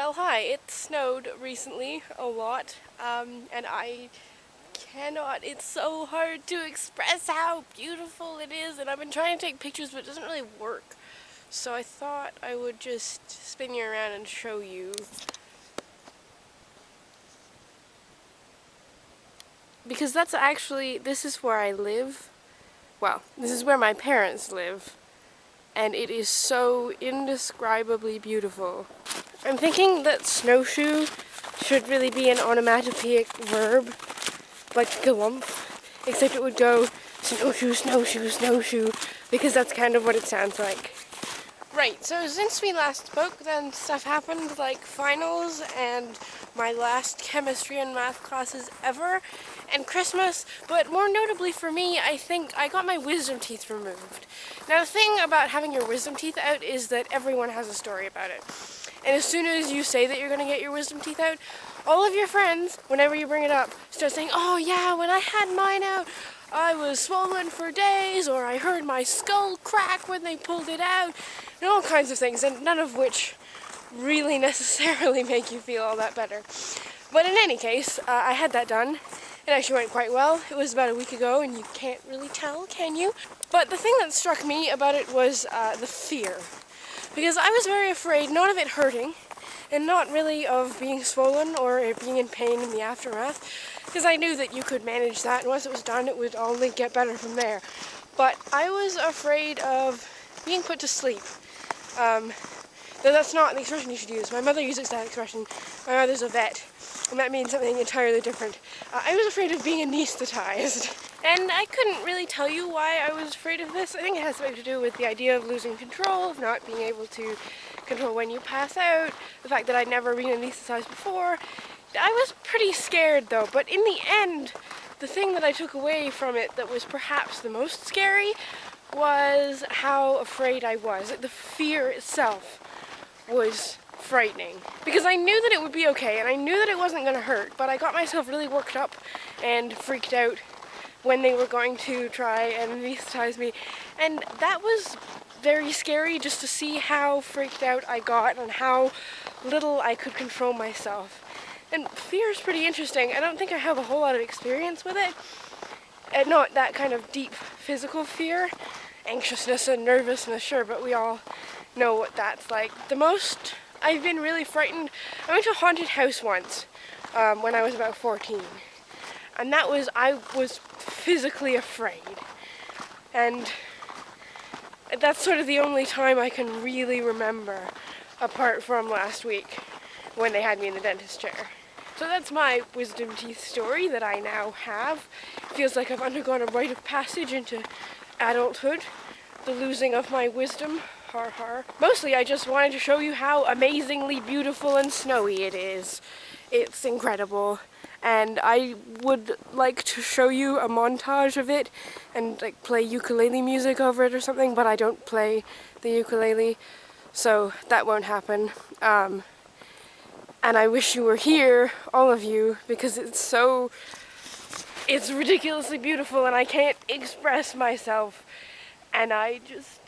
Well, hi. It snowed recently a lot, and I cannot. It's so hard to express how beautiful it is, and I've been trying to take pictures, but it doesn't really work. So I thought I would just spin you around and show you. Because this is where I live. Well, this is where my parents live, and it is so indescribably beautiful. I'm thinking that snowshoe should really be an onomatopoeic verb, like galump, except it would go snowshoe, snowshoe, snowshoe, because that's kind of what it sounds like. Right, so since we last spoke, then stuff happened, like finals and my last chemistry and math classes ever, and Christmas, but more notably for me, I think I got my wisdom teeth removed. Now the thing about having your wisdom teeth out is that everyone has a story about it. And as soon as you say that you're going to get your wisdom teeth out, all of your friends, whenever you bring it up, start saying, "Oh yeah, when I had mine out, I was swollen for days," or "I heard my skull crack when they pulled it out," and all kinds of things, and none of which really necessarily make you feel all that better. But in any case, I had that done. It actually went quite well. It was about a week ago, and you can't really tell, can you? But the thing that struck me about it was the fear. Because I was very afraid, not of it hurting, and not really of being swollen or it being in pain in the aftermath, because I knew that you could manage that, and once it was done, it would only get better from there. But I was afraid of being put to sleep. Though that's not the expression you should use. My mother uses that expression. My mother's a vet, and that means something entirely different. I was afraid of being anesthetized. And I couldn't really tell you why I was afraid of this. I think it has something to do with the idea of losing control, of not being able to control when you pass out, the fact that I'd never been anesthetized before. I was pretty scared though, but in the end, the thing that I took away from it that was perhaps the most scary was how afraid I was. The fear itself was frightening, because I knew that it would be okay, and I knew that it wasn't going to hurt, but I got myself really worked up and freaked out when they were going to try and anesthetize me, and that was very scary, just to see how freaked out I got and how little I could control myself. And fear is pretty interesting. I don't think I have a whole lot of experience with it, and not that kind of deep physical fear, anxiousness and nervousness, sure, but we all know what that's like. The most I've been really frightened, I went to a haunted house once when I was about 14. And I was physically afraid. And that's sort of the only time I can really remember, apart from last week when they had me in the dentist chair. So that's my wisdom teeth story that I now have. It feels like I've undergone a rite of passage into adulthood, the losing of my wisdom. Har har. Mostly I just wanted to show you how amazingly beautiful and snowy it is. It's incredible. And I would like to show you a montage of it and like play ukulele music over it or something, but I don't play the ukulele, so that won't happen. And I wish you were here, all of you, because it's ridiculously beautiful and I can't express myself. And I just,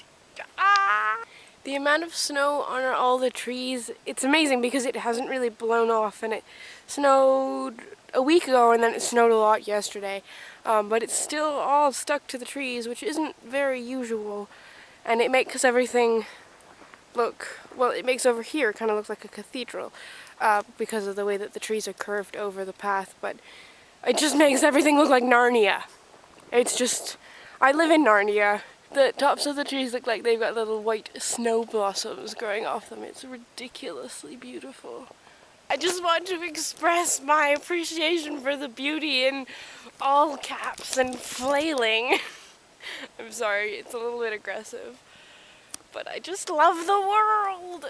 The amount of snow on all the trees, it's amazing because it hasn't really blown off, and it snowed a week ago and then it snowed a lot yesterday, but it's still all stuck to the trees, which isn't very usual, and it makes everything look, well, it makes over here kind of look like a cathedral because of the way that the trees are curved over the path, but it just makes everything look like Narnia. It's just, I live in Narnia. The tops of the trees look like they've got little white snow blossoms growing off them. It's ridiculously beautiful. I just want to express my appreciation for the beauty in all caps and flailing. I'm sorry, it's a little bit aggressive, but I just love the world.